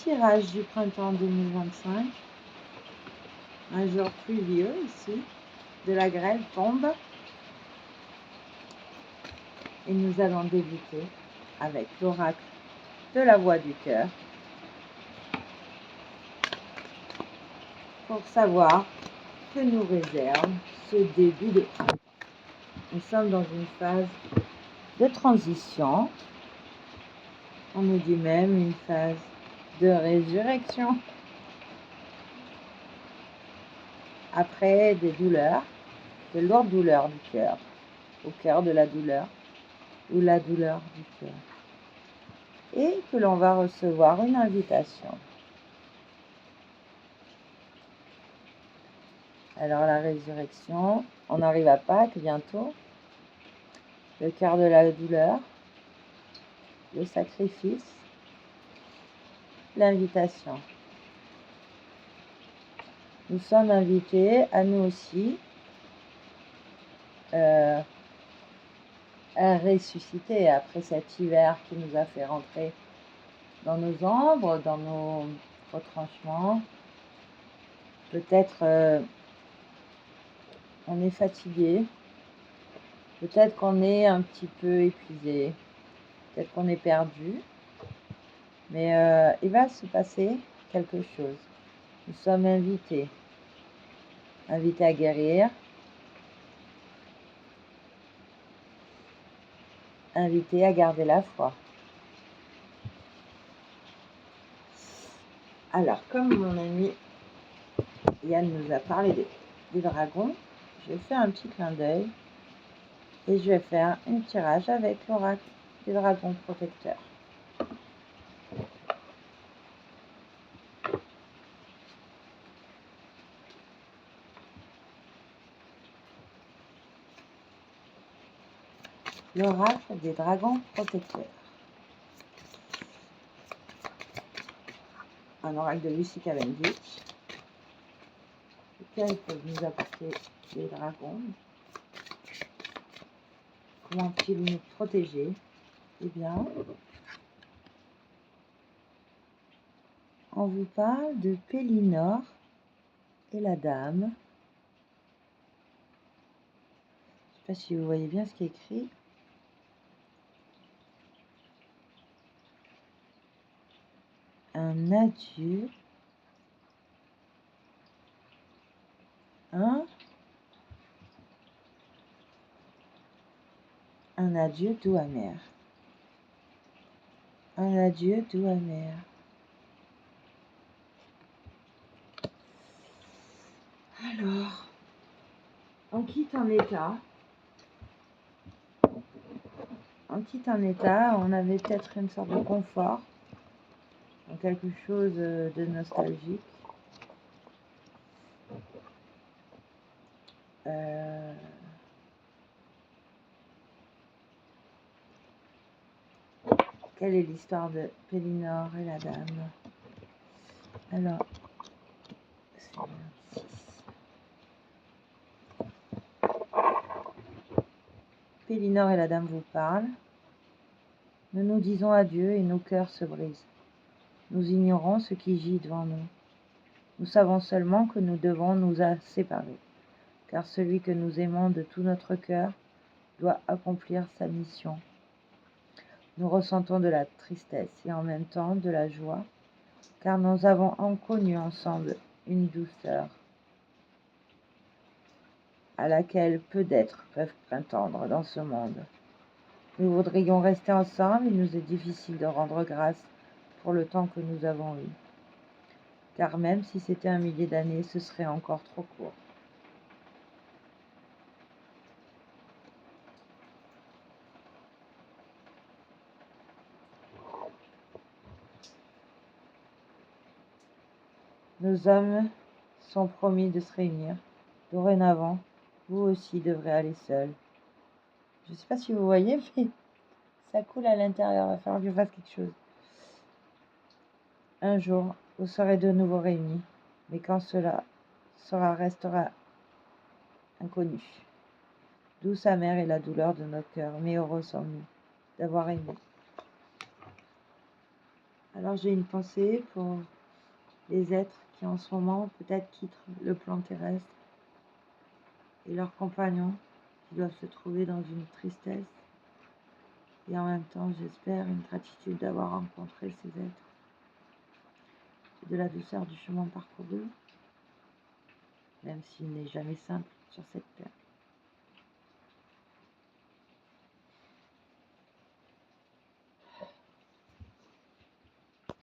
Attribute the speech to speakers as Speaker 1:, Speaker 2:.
Speaker 1: tirage du printemps 2025. Un jour pluvieux ici, de la grêle tombe. Et nous allons débuter avec l'oracle de la voix du cœur pour savoir que nous réserve ce début de printemps. Nous sommes dans une phase de transition. On nous dit même une phase de résurrection. Après des douleurs, de lourdes douleurs du cœur, au cœur de la douleur ou la douleur du cœur. Et que l'on va recevoir une invitation. Alors la résurrection, on arrive à Pâques bientôt. Le cœur de la douleur, le sacrifice, l'invitation. Nous sommes invités à nous aussi à ressusciter après cet hiver qui nous a fait rentrer dans nos ombres, dans nos retranchements. Peut-être on est fatigué, peut-être qu'on est un petit peu épuisé, peut-être qu'on est perdu, mais il va se passer quelque chose. Nous sommes invités à guérir, invités à garder la foi. Alors, comme mon ami Yann nous a parlé des dragons, je vais faire un petit clin d'œil et je vais faire un tirage avec l'oracle des dragons protecteurs. L'oracle des dragons protecteurs. Un oracle de Lucy Cavendish. Quels peuvent nous apporter les dragons? Comment ils nous protéger? Eh bien, on vous parle de Pélinor et la dame. Je ne sais pas si vous voyez bien ce qui est écrit. Un adieu. Un adieu doux amer. Un adieu doux amer. Alors, on quitte un état. On avait peut-être une sorte de confort, quelque chose de nostalgique. Quelle est l'histoire de Pélinor et la dame? Alors, c'est 26. Pélinor et la dame vous parlent. Nous nous disons adieu et nos cœurs se brisent. Nous ignorons ce qui gît devant nous. Nous savons seulement que nous devons nous séparer, car celui que nous aimons de tout notre cœur doit accomplir sa mission. Nous ressentons de la tristesse et en même temps de la joie, car nous avons connu ensemble une douceur à laquelle peu d'êtres peuvent prétendre dans ce monde. Nous voudrions rester ensemble, il nous est difficile de rendre grâce pour le temps que nous avons eu, car même si c'était 1 millier d'années, ce serait encore trop court. Nos hommes sont promis de se réunir. Dorénavant, vous aussi devrez aller seul. Je ne sais pas si vous voyez, mais ça coule à l'intérieur. Il va falloir que je fasse quelque chose. Un jour, vous serez de nouveau réunis, mais quand cela restera inconnu. Douce amère est la douleur de nos cœurs, mais heureux sommes-nous d'avoir aimé. Alors j'ai une pensée pour les êtres qui en ce moment peut-être quittent le plan terrestre et leurs compagnons qui doivent se trouver dans une tristesse. Et en même temps, j'espère une gratitude d'avoir rencontré ces êtres et de la douceur du chemin parcouru, même s'il n'est jamais simple sur cette